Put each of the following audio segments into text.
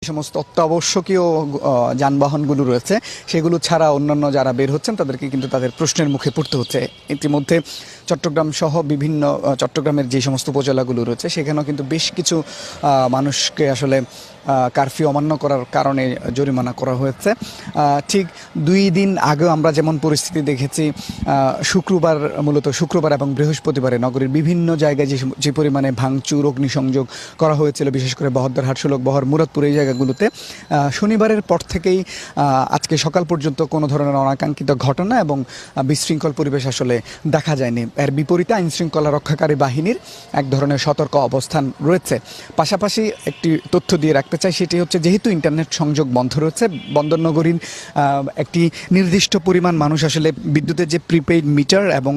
সমস্ত অত্যাবশ্যকীয় যানবাহনগুলো রয়েছে সেগুলো ছাড়া অন্যান্য যারা বের হচ্ছেন তাদেরকে কিন্তু তাদের প্রশ্নের মুখে পড়তে হচ্ছে। ইতিমধ্যে চট্টগ্রাম সহ বিভিন্ন চট্টগ্রামের যে সমস্ত উপজেলাগুলো রয়েছে সেখানেও কিন্তু বেশ কিছু মানুষকে আসলে কারফিউ অমান্য করার কারণে জরিমানা করা হয়েছে। ঠিক 2 দিন আগেও আমরা যেমন পরিস্থিতি দেখেছি, মূলত শুক্রবার এবং বৃহস্পতিবারে নগরীর বিভিন্ন জায়গায় যে পরিমাণে ভাঙচুর, অগ্নিসংযোগ করা হয়েছিল, বিশেষ করে বহদ্দারহাট, ষোলকবহর, মুরাদপুর এই জায়গাগুলোতে শনিবারের পর থেকেই আজকে সকাল পর্যন্ত কোনো ধরনের অনাকাঙ্ক্ষিত ঘটনা এবং বিশৃঙ্খল পরিবেশ আসলে দেখা যায়নি। এর বিপরীতে আইনশৃঙ্খলা রক্ষাকারী বাহিনীর এক ধরনের সতর্ক অবস্থান রয়েছে। পাশাপাশি একটি তথ্য দিয়ে রাখতে চাই, সেটি হচ্ছে যেহেতু ইন্টারনেট সংযোগ বন্ধ রয়েছে, বন্দরনগরীর একটি নির্দিষ্ট পরিমাণ মানুষ আসলে বিদ্যুতের যে প্রিপেইড মিটার এবং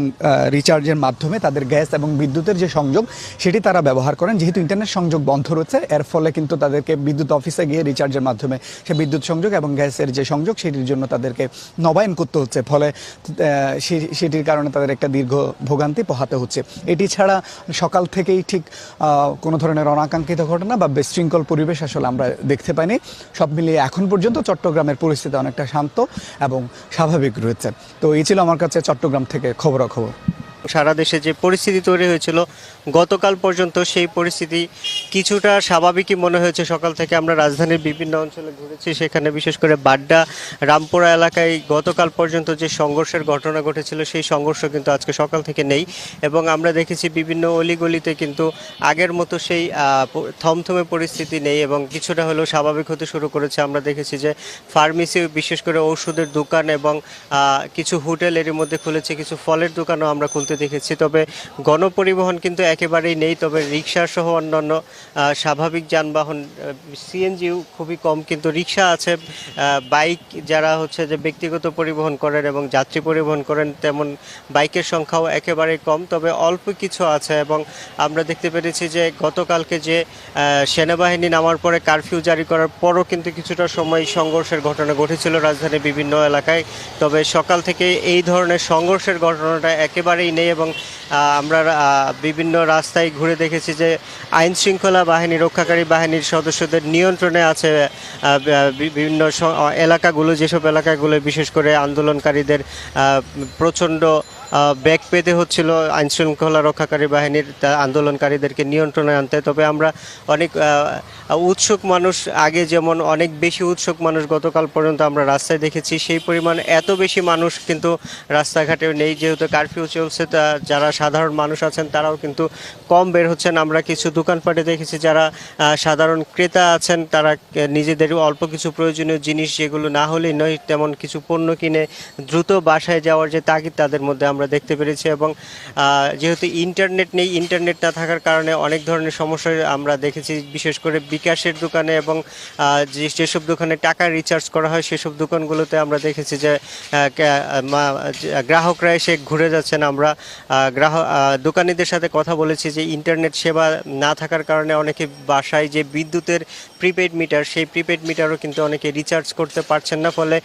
রিচার্জের মাধ্যমে তাদের গ্যাস এবং বিদ্যুতের যে সংযোগ সেটি তারা ব্যবহার করেন। যেহেতু ইন্টারনেট সংযোগ বন্ধ রয়েছে, এর ফলে কিন্তু তাদেরকে বিদ্যুৎ অফিসে গিয়ে রিচার্জের মাধ্যমে সে বিদ্যুৎ সংযোগ এবং গ্যাসের যে সংযোগ সেটির জন্য তাদেরকে নবায়ন করতে হচ্ছে। ফলে সেটির কারণে তাদের একটা দীর্ঘ ভোগান্তি পোহাতে হচ্ছে। এটি ছাড়া সকাল থেকেই ঠিক কোনো ধরনের অনাকাঙ্ক্ষিত ঘটনা বা বিশৃঙ্খল পরিবেশ আসলে আমরা দেখতে পাইনি। সব মিলিয়ে এখন পর্যন্ত চট্টগ্রামের পরিস্থিতি অনেকটা শান্ত এবং স্বাভাবিক রয়েছে। তো এই ছিল আমার কাছে চট্টগ্রাম থেকে খবরাখবর। সারা দেশে যে পরিস্থিতি তৈরি হয়েছিল গতকাল পর্যন্ত, সেই পরিস্থিতি কিছুটা স্বাভাবিকই মনে হয়েছে। সকাল থেকে আমরা রাজধানীর বিভিন্ন অঞ্চলে ঘুরেছি, সেখানে বিশেষ করে বাড্ডা, রামপুরা এলাকায় গতকাল পর্যন্ত যে সংঘর্ষের ঘটনা ঘটেছিল সেই সংঘর্ষ কিন্তু আজকে সকাল থেকে নেই। এবং আমরা দেখেছি বিভিন্ন অলিগলিতে কিন্তু আগের মতো সেই থমথমে পরিস্থিতি নেই এবং কিছুটা হলেও স্বাভাবিক হতে শুরু করেছে। আমরা দেখেছি যে ফার্মেসি, বিশেষ করে ওষুধের দোকান এবং কিছু হোটেল এর মধ্যে খুলেছে, কিছু ফলের দোকানও আমরা খুলতে দেখেছি। তবে গণপরিবহন কিন্তু একেবারেই নেই। তবে রিক্সা সহ অন্যান্য স্বাভাবিক যানবাহন, সিএনজিও খুবই কম, কিন্তু রিক্সা আছে। বাইক যারা হচ্ছে যে ব্যক্তিগত পরিবহন করেন এবং যাত্রী পরিবহন করেন, তেমন বাইকের সংখ্যাও একেবারেই কম, তবে অল্প কিছু আছে। এবং আমরা দেখতে পেরেছি যে গতকালকে যে সেনাবাহিনী নামার পরে কারফিউ জারি করার পরও কিন্তু কিছুটা সময় সংঘর্ষের ঘটনা ঘটেছিল রাজধানীর বিভিন্ন এলাকায়। তবে সকাল থেকে এই ধরনের সংঘর্ষের ঘটনাটা একেবারেই নেই এবং আমরা বিভিন্ন রাস্তায় ঘুরে দেখেছি যে আইন শৃঙ্খলা বাহিনী, রক্ষাকারী বাহিনীর সদস্যদের নিয়ন্ত্রণে আছে বিভিন্ন এলাকাগুলো। যেসব এলাকাগুলো বিশেষ করে আন্দোলনকারীদের প্রচণ্ড ব্যাগ পেতে হচ্ছিল আইন শৃঙ্খলা রক্ষাকারী বাহিনীর আন্দোলনকারীদেরকে নিয়ন্ত্রণে আনতে। তবে আমরা অনেক উৎসুক মানুষ, আগে যেমন অনেক বেশি উৎসুক মানুষ গতকাল পর্যন্ত আমরা রাস্তায় দেখেছি, সেই পরিমাণ এত বেশি মানুষ কিন্তু রাস্তাঘাটেও নেই। যেহেতু কারফিউ চলছে, যারা সাধারণ মানুষ আছেন তারাও কিন্তু কম বের হচ্ছেন। আমরা কিছু দোকানপাটে দেখেছি যারা সাধারণ ক্রেতা আছেন তারা নিজেদের অল্প কিছু প্রয়োজনীয় জিনিস, যেগুলো না হলেই নয় তেমন কিছু পণ্য কিনে দ্রুত বাসায় যাওয়ার যে তাগিদ তাদের মধ্যে আমরা দেখতে পেরেছি। এবং যেহেতু ইন্টারনেট নেই, ইন্টারনেট না থাকার কারণে অনেক ধরনের সমস্যা আমরা দেখেছি, বিশেষ করে বিকাশের দোকানে এবং যেসব দোকানে টাকা রিচার্জ করা হয় সেসব দোকানগুলোতে আমরা দেখেছি যে গ্রাহকরা এসে ঘুরে যাচ্ছেন। আমরা দোকানিদের সাথে কথা বলেছি যে ইন্টারনেট সেবা না থাকার কারণে অনেকে বাসায় যে বিদ্যুতের প্রিপেড মিটার, সেই প্রিপেড মিটারও কিন্তু অনেকে রিচার্জ করতে পারছেন না। ফলে